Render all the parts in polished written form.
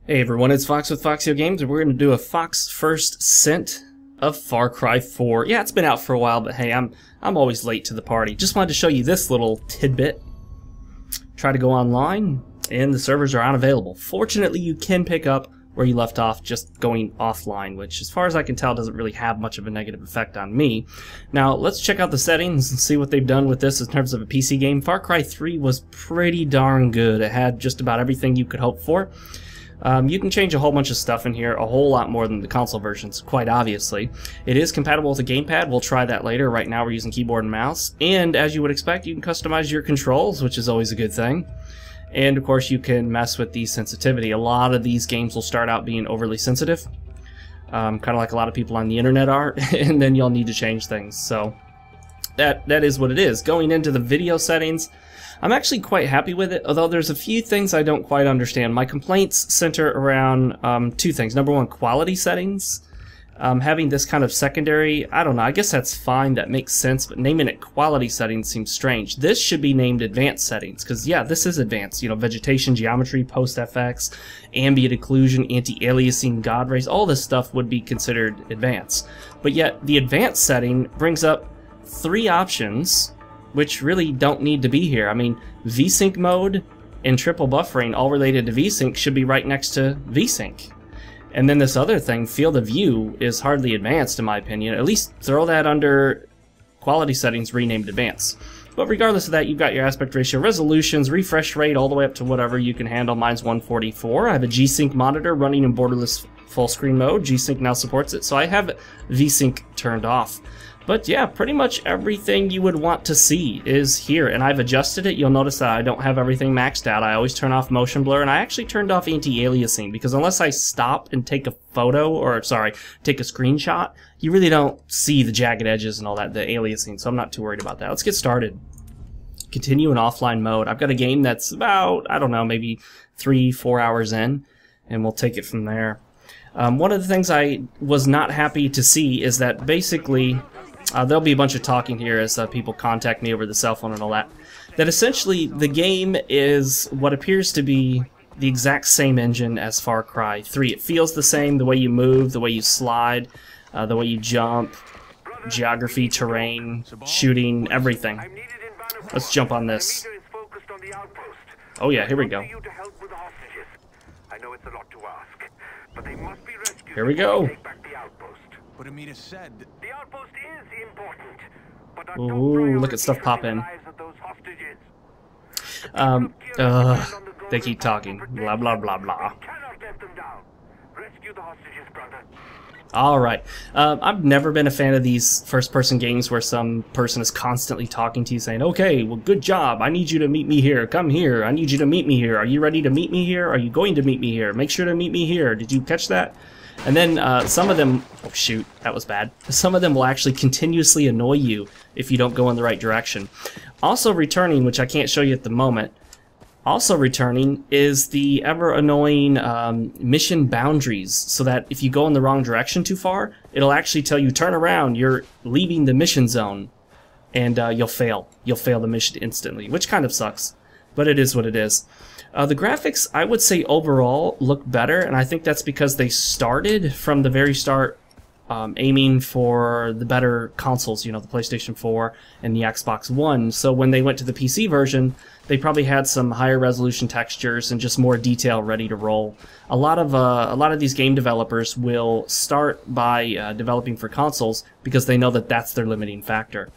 Hey everyone, it's Fox with FoxeoGames, and we're going to do a Fox first scent of Far Cry 4. Yeah, it's been out for a while, but hey, I'm always late to the party. Just wanted to show you this little tidbit. Try to go online, and the servers are unavailable. Fortunately, you can pick up where you left off just going offline, which as far as I can tell doesn't really have much of a negative effect on me. Now, let's check out the settings and see what they've done with this in terms of a PC game. Far Cry 3 was pretty darn good. It had just about everything you could hope for. You can change a whole bunch of stuff in here, a whole lot more than the console versions, quite obviously. It is compatible with a gamepad. We'll try that later. Right now we're using keyboard and mouse. And as you would expect, you can customize your controls, which is always a good thing. And of course you can mess with the sensitivity. A lot of these games will start out being overly sensitive, kind of like a lot of people on the internet are, and then you'll need to change things. So that is what it is. Going into the video settings, I'm actually quite happy with it, although there's a few things I don't quite understand. My complaints center around two things. Number one, quality settings. Having this kind of secondary, I don't know, I guess that's fine, that makes sense, but naming it quality settings seems strange. This should be named advanced settings, because yeah, this is advanced. You know, vegetation, geometry, post-FX, ambient occlusion, anti-aliasing, God rays, all this stuff would be considered advanced. But yet, the advanced setting brings up three options which really don't need to be here. I mean, VSync mode and triple buffering, all related to VSync, should be right next to VSync. And then this other thing, field of view, is hardly advanced in my opinion. At least throw that under quality settings, renamed advanced. But regardless of that, you've got your aspect ratio, resolutions, refresh rate, all the way up to whatever you can handle. Mine's 144. I have a G-Sync monitor running in borderless full screen mode. G-Sync now supports it, so I have VSync turned off. But yeah, pretty much everything you would want to see is here, and I've adjusted it. You'll notice that I don't have everything maxed out. I always turn off motion blur, and I actually turned off anti-aliasing, because unless I stop and take a photo, or sorry, take a screenshot, you really don't see the jagged edges and all that, the aliasing, so I'm not too worried about that. Let's get started. Continue in offline mode. I've got a game that's about, I don't know, maybe 3-4 hours in, and we'll take it from there. One of the things I was not happy to see is that basically, there'll be a bunch of talking here as people contact me over the cell phone and all that. That essentially the game is what appears to be the exact same engine as Far Cry 3. It feels the same, the way you move, the way you slide, the way you jump, geography, terrain, shooting, everything. Let's jump on this. Oh yeah, here we go. Here we go. But Amita said the outpost is important. But ooh, look at stuff pop in. They keep talking. Blah blah blah blah. Alright. I've never been a fan of these first-person games where some person is constantly talking to you saying, okay, well, good job. I need you to meet me here. Come here. I need you to meet me here. Are you ready to meet me here? Are you going to meet me here? Make sure to meet me here. Did you catch that? And then some of them, oh shoot, that was bad. Some of them will actually continuously annoy you if you don't go in the right direction. Also returning, which I can't show you at the moment, also returning is the ever annoying mission boundaries, so that if you go in the wrong direction too far, it'll actually tell you, turn around, you're leaving the mission zone, and you'll fail. You'll fail the mission instantly, which kind of sucks, but it is what it is. The graphics, I would say overall, look better, and I think that's because they started from the very start aiming for the better consoles, you know, the PlayStation 4 and the Xbox One. So when they went to the PC version, they probably had some higher resolution textures and just more detail ready to roll. A lot of these game developers will start by developing for consoles because they know that that's their limiting factor.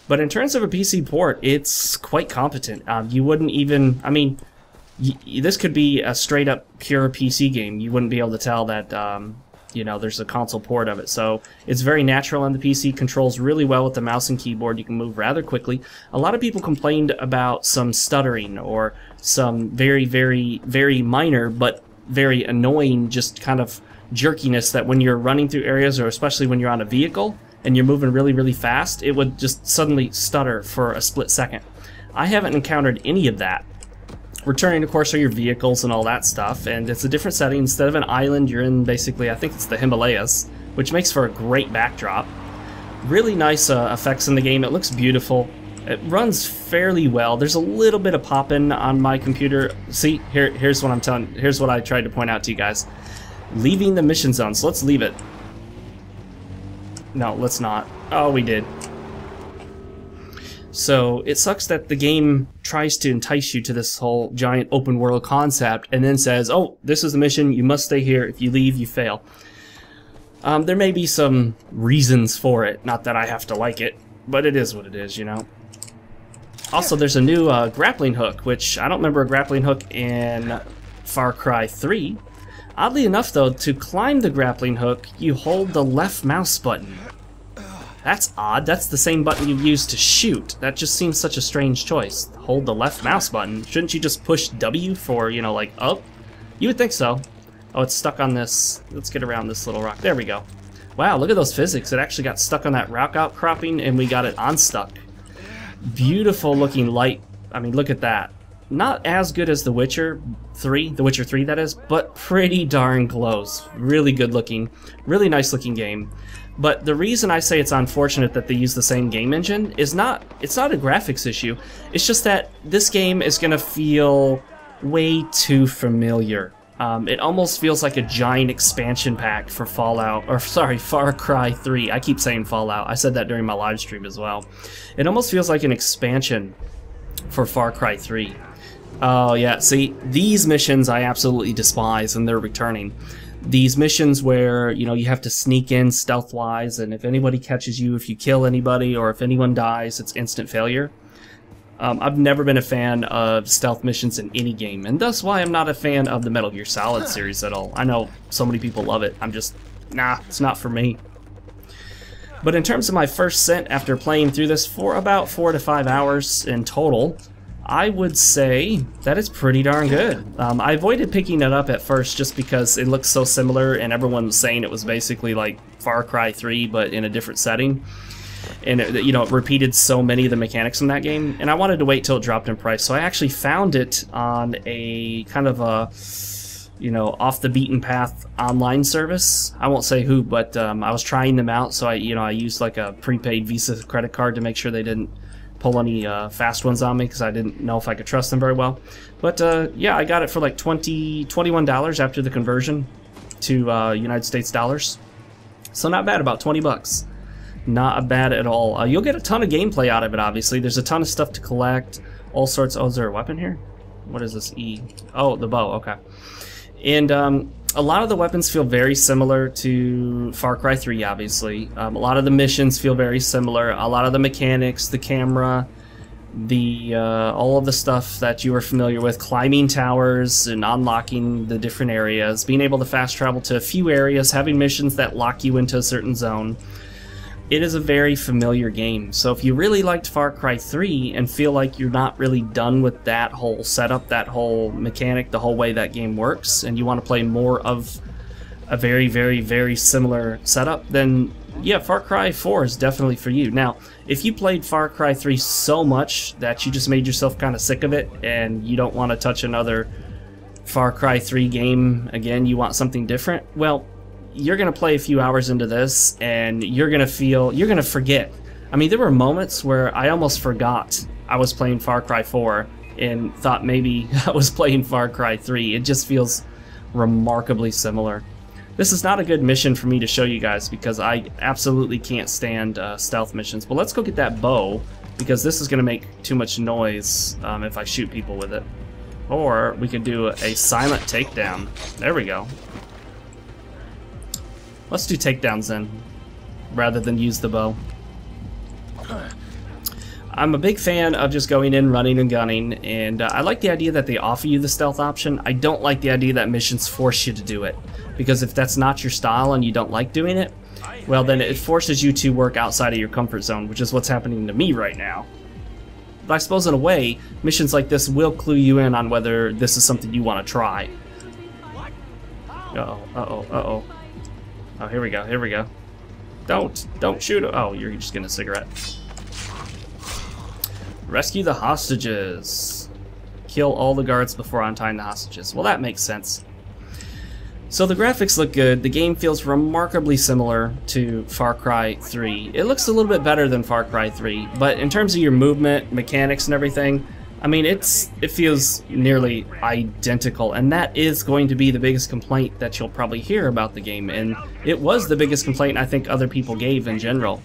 But in terms of a PC port, it's quite competent. You wouldn't even, I mean, this could be a straight-up pure PC game. You wouldn't be able to tell that, you know, there's a console port of it. So it's very natural on the PC, controls really well with the mouse and keyboard. You can move rather quickly. A lot of people complained about some stuttering or some very, very, very minor but very annoying just kind of jerkiness that when you're running through areas, or especially when you're on a vehicle and you're moving really, really fast, it would just suddenly stutter for a split second. I haven't encountered any of that. Returning, of course, are your vehicles and all that stuff, and it's a different setting. Instead of an island, you're in basically, I think it's the Himalayas, which makes for a great backdrop. Really nice effects in the game. It looks beautiful. It runs fairly well. There's a little bit of popping on my computer. See, here's what I'm telling. Here's what I tried to point out to you guys. Leaving the mission zone. So let's leave it. No, let's not. Oh, we did. So it sucks that the game tries to entice you to this whole giant open world concept and then says, oh, this is the mission, you must stay here, if you leave, you fail. There may be some reasons for it, not that I have to like it, but it is what it is, you know. Also, there's a new grappling hook, which I don't remember a grappling hook in Far Cry 3. Oddly enough, though, to climb the grappling hook, you hold the left mouse button. That's odd. That's the same button you use to shoot. That just seems such a strange choice. Hold the left mouse button. Shouldn't you just push W for, you know, like up? You would think so. Oh, it's stuck on this. Let's get around this little rock. There we go. Wow, look at those physics. It actually got stuck on that rock outcropping, and we got it unstuck. Beautiful looking light. I mean, look at that. Not as good as The Witcher 3, that is, but pretty darn close. Really good looking, really nice looking game. But the reason I say it's unfortunate that they use the same game engine is it's not a graphics issue. It's just that this game is going to feel way too familiar. It almost feels like a giant expansion pack for Far Cry 3. I keep saying Fallout. I said that during my live stream as well. It almost feels like an expansion for Far Cry 3. Oh yeah, see, these missions I absolutely despise, and they're returning. These missions where, you know, you have to sneak in stealth-wise, and if anybody catches you, if you kill anybody, or if anyone dies, it's instant failure. I've never been a fan of stealth missions in any game, and that's why I'm not a fan of the Metal Gear Solid series at all. I know so many people love it. I'm just, nah, it's not for me. But in terms of my first scent after playing through this for about 4 to 5 hours in total, I would say that it's pretty darn good. I avoided picking it up at first just because it looks so similar, and everyone was saying it was basically like Far Cry 3 but in a different setting. And it, you know, it repeated so many of the mechanics in that game, and I wanted to wait till it dropped in price. So I actually found it on a kind of a, you know, off the beaten path online service. I won't say who, but I was trying them out, so I used like a prepaid Visa credit card to make sure they didn't pull any fast ones on me, because I didn't know if I could trust them very well. But yeah, I got it for like $21 after the conversion to United States dollars. So not bad, about 20 bucks. Not bad at all. You'll get a ton of gameplay out of it, obviously. There's a ton of stuff to collect, all sorts. Oh, is there a weapon here? What is this E? Oh, the bow, okay. And a lot of the weapons feel very similar to Far Cry 3, obviously. A lot of the missions feel very similar. A lot of the mechanics, the camera, all of the stuff that you are familiar with, climbing towers and unlocking the different areas, being able to fast travel to a few areas, having missions that lock you into a certain zone. It is a very familiar game, so if you really liked Far Cry 3 and feel like you're not really done with that whole setup, that whole mechanic, the whole way that game works, and you want to play more of a very, very, very similar setup, then yeah, Far Cry 4 is definitely for you. Now, if you played Far Cry 3 so much that you just made yourself kind of sick of it and you don't want to touch another Far Cry 3 game again, you want something different, well, you're going to play a few hours into this and you're going to forget. I mean, there were moments where I almost forgot I was playing Far Cry 4 and thought maybe I was playing Far Cry 3. It just feels remarkably similar. This is not a good mission for me to show you guys because I absolutely can't stand stealth missions. But let's go get that bow, because this is going to make too much noise if I shoot people with it. Or we could do a silent takedown. There we go. Let's do takedowns then, rather than use the bow. I'm a big fan of just going in, running and gunning, and I like the idea that they offer you the stealth option. I don't like the idea that missions force you to do it, because if that's not your style and you don't like doing it, well then it forces you to work outside of your comfort zone, which is what's happening to me right now. But I suppose in a way, missions like this will clue you in on whether this is something you want to try. Uh-oh, uh-oh, uh-oh. Oh, here we go, here we go. Don't shoot. Oh, you're just getting a cigarette. Rescue the hostages. Kill all the guards before untying the hostages. Well, that makes sense. So the graphics look good, the game feels remarkably similar to Far Cry 3. It looks a little bit better than Far Cry 3, but in terms of your movement, mechanics and everything, I mean, it feels nearly identical, and that is going to be the biggest complaint that you'll probably hear about the game, and it was the biggest complaint I think other people gave in general.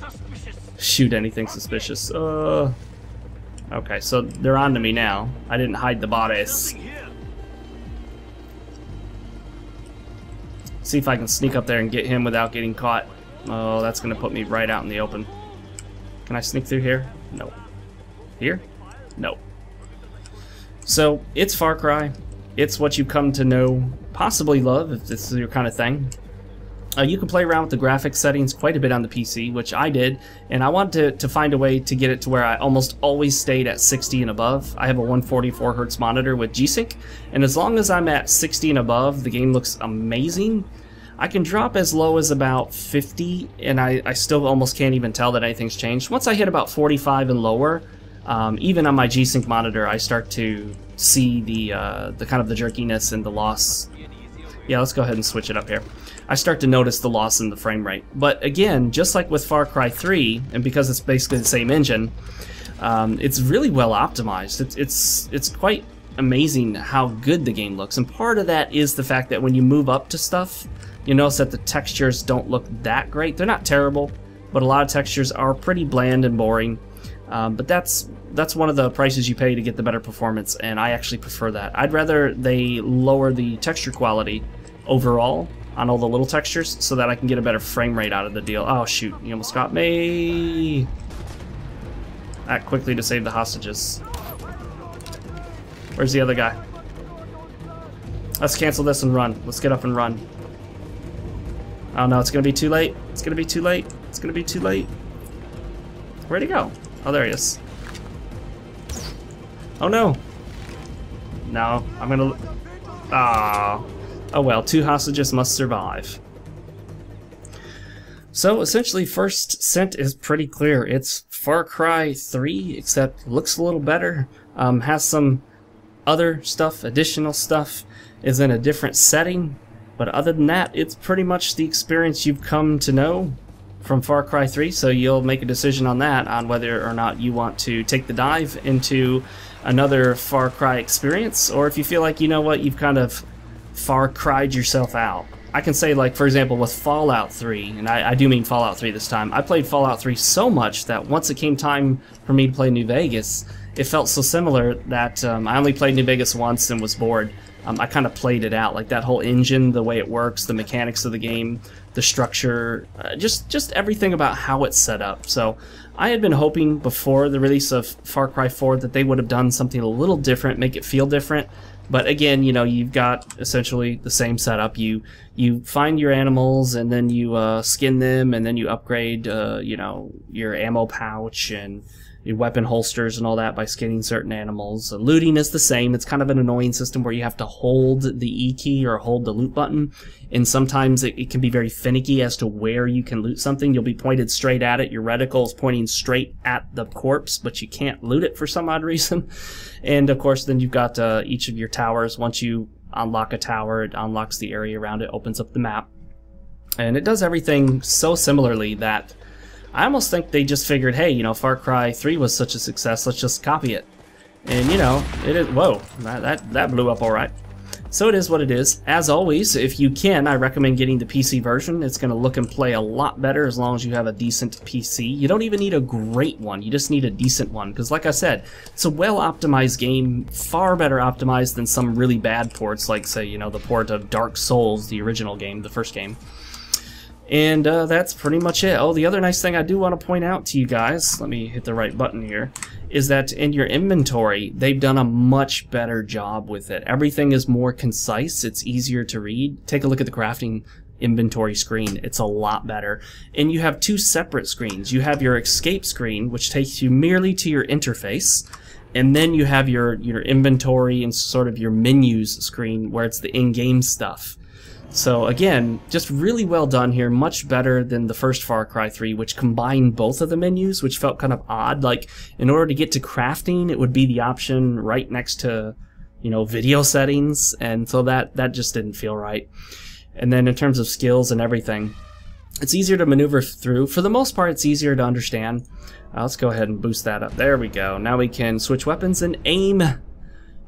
Shoot anything suspicious. Okay, so they're on to me now. I didn't hide the bodies. See if I can sneak up there and get him without getting caught. Oh, that's gonna put me right out in the open. Can I sneak through here? No. Here? No. So, it's Far Cry. It's what you come to know, possibly love, if this is your kind of thing. You can play around with the graphics settings quite a bit on the PC, which I did, and I wanted to find a way to get it to where I almost always stayed at 60 and above. I have a 144Hz monitor with G-Sync, and as long as I'm at 60 and above, the game looks amazing. I can drop as low as about 50, and I still almost can't even tell that anything's changed. Once I hit about 45 and lower, even on my G-Sync monitor, I start to see the kind of the jerkiness and the loss. Yeah, let's go ahead and switch it up here. I start to notice the loss in the frame rate. But again, just like with Far Cry 3, and because it's basically the same engine, it's really well optimized. It's quite amazing how good the game looks, and part of that is the fact that when you move up to stuff, you notice that the textures don't look that great. They're not terrible, but a lot of textures are pretty bland and boring. But that's one of the prices you pay to get the better performance, and I actually prefer that. I'd rather they lower the texture quality overall on all the little textures so that I can get a better frame rate out of the deal. Oh shoot, you almost got me. Act quickly to save the hostages. Where's the other guy? Let's cancel this and run. Let's get up and run. Oh no, it's gonna be too late. It's gonna be too late. It's gonna be too late. Where'd he go? Oh, there he is. Oh no. No, I'm gonna... Ah. Oh well, 2 hostages must survive. So essentially, first scent is pretty clear. It's Far Cry 3, except looks a little better. Has some other stuff, additional stuff, is in a different setting. But other than that, it's pretty much the experience you've come to know from Far Cry 3, so you'll make a decision on that, on whether or not you want to take the dive into another Far Cry experience, or if you feel like, you know what, you've kind of Far Cry'd yourself out. I can say, like, for example, with Fallout 3, and I do mean Fallout 3 this time, I played Fallout 3 so much that once it came time for me to play New Vegas, it felt so similar that I only played New Vegas once and was bored. I kind of played it out, like that whole engine, the way it works, the mechanics of the game, the structure, just everything about how it's set up. So I had been hoping before the release of Far Cry 4 that they would have done something a little different, make it feel different. But again, you know, you've got essentially the same setup. You find your animals, and then you skin them, and then you upgrade, you know, your ammo pouch and your weapon holsters and all that by skinning certain animals. Looting is the same. It's kind of an annoying system where you have to hold the E key or hold the loot button, and sometimes it can be very finicky as to where you can loot something. You'll be pointed straight at it. Your reticle is pointing straight at the corpse, but you can't loot it for some odd reason. And of course, then you've got each of your towers. Once you unlock a tower, it unlocks the area around it, opens up the map. And it does everything so similarly that I almost think they just figured, hey, you know, Far Cry 3 was such a success, let's just copy it. And, you know, it is, whoa, that blew up all right. So it is what it is. As always, if you can, I recommend getting the PC version. It's going to look and play a lot better as long as you have a decent PC. You don't even need a great one, you just need a decent one. Because like I said, it's a well-optimized game, far better optimized than some really bad ports, like, say, you know, the port of Dark Souls, the original game, the first game. And that's pretty much it. Oh, the other nice thing I do want to point out to you guys, let me hit the right button here, is that in your inventory, they've done a much better job with it. Everything is more concise, it's easier to read. Take a look at the crafting inventory screen, it's a lot better. And you have 2 separate screens. You have your escape screen, which takes you merely to your interface, and then you have your inventory and sort of your menus screen where it's the in-game stuff. So again, just really well done here, much better than the first Far Cry 3, which combined both of the menus, which felt kind of odd. Like, in order to get to crafting, it would be the option right next to, you know, video settings, and so that just didn't feel right. And then in terms of skills and everything, it's easier to maneuver through. For the most part, it's easier to understand. Let's go ahead and boost that up. There we go. Now we can switch weapons and aim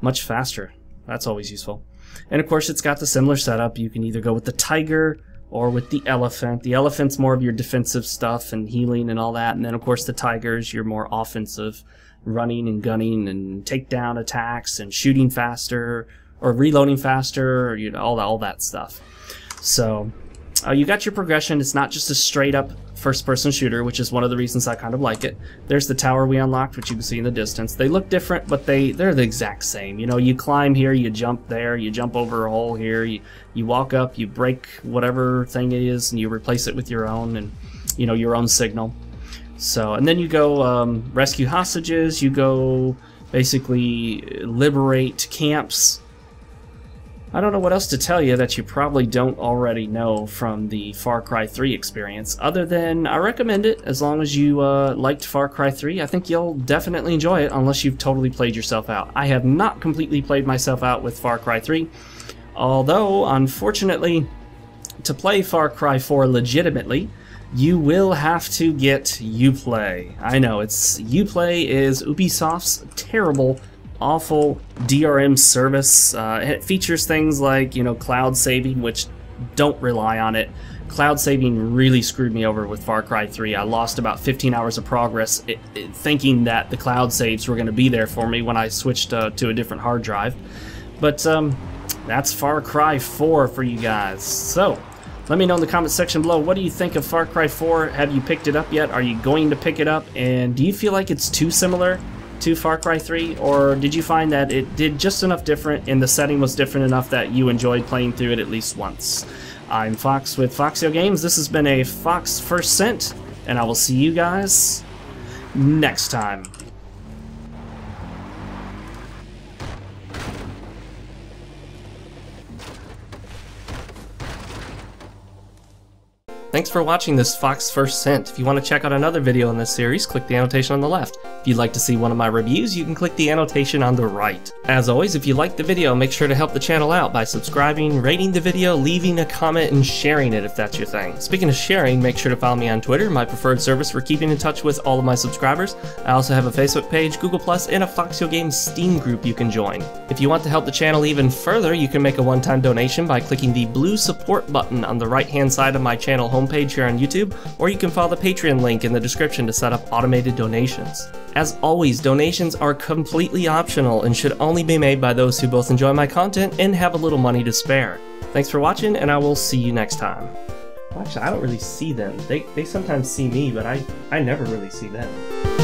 much faster. That's always useful. And of course, it's got the similar setup. You can either go with the tiger or with the elephant. The elephant's more of your defensive stuff and healing and all that. And then of course the tiger's your more offensive, running and gunning and takedown attacks and shooting faster or reloading faster, or, you know, all that stuff. So you got your progression. It's not just a straight up first-person shooter, which is one of the reasons I kind of like it. There's the tower we unlocked, which you can see in the distance. They look different, but they're the exact same. You know, you climb here, you jump there, you jump over a hole here, you walk up, you break whatever thing it is, and you replace it with your own, and you know, your own signal. So, and then you go rescue hostages. You go basically liberate camps. I don't know what else to tell you that you probably don't already know from the Far Cry 3 experience, other than I recommend it as long as you liked Far Cry 3. I think you'll definitely enjoy it unless you've totally played yourself out. I have not completely played myself out with Far Cry 3, although, unfortunately, to play Far Cry 4 legitimately, you will have to get Uplay. I know, Uplay is Ubisoft's terrible, awful DRM service. It features things like, you know, cloud saving, which don't rely on it. Cloud saving really screwed me over with Far Cry 3. I lost about 15 hours of progress thinking that the cloud saves were going to be there for me when I switched to a different hard drive. But that's Far Cry 4 for you guys. So let me know in the comment section below, what do you think of Far Cry 4? Have you picked it up yet? Are you going to pick it up? And do you feel like it's too similar to Far Cry 3, or did you find that it did just enough different and the setting was different enough that you enjoyed playing through it at least once? I'm Fox with FoxeoGames. This has been a Fox First Scent, and I will see you guys next time. Thanks for watching this Fox First Scent. If you want to check out another video in this series, click the annotation on the left. If you'd like to see one of my reviews, you can click the annotation on the right. As always, if you liked the video, make sure to help the channel out by subscribing, rating the video, leaving a comment, and sharing it if that's your thing. Speaking of sharing, make sure to follow me on Twitter, my preferred service for keeping in touch with all of my subscribers. I also have a Facebook page, Google+, and a FoxeoGames Steam group you can join. If you want to help the channel even further, you can make a one-time donation by clicking the blue support button on the right-hand side of my channel homepage here on YouTube, or you can follow the Patreon link in the description to set up automated donations. As always, donations are completely optional and should only be made by those who both enjoy my content and have a little money to spare. Thanks for watching, and I will see you next time. Actually, I don't really see them. They sometimes see me, but I never really see them.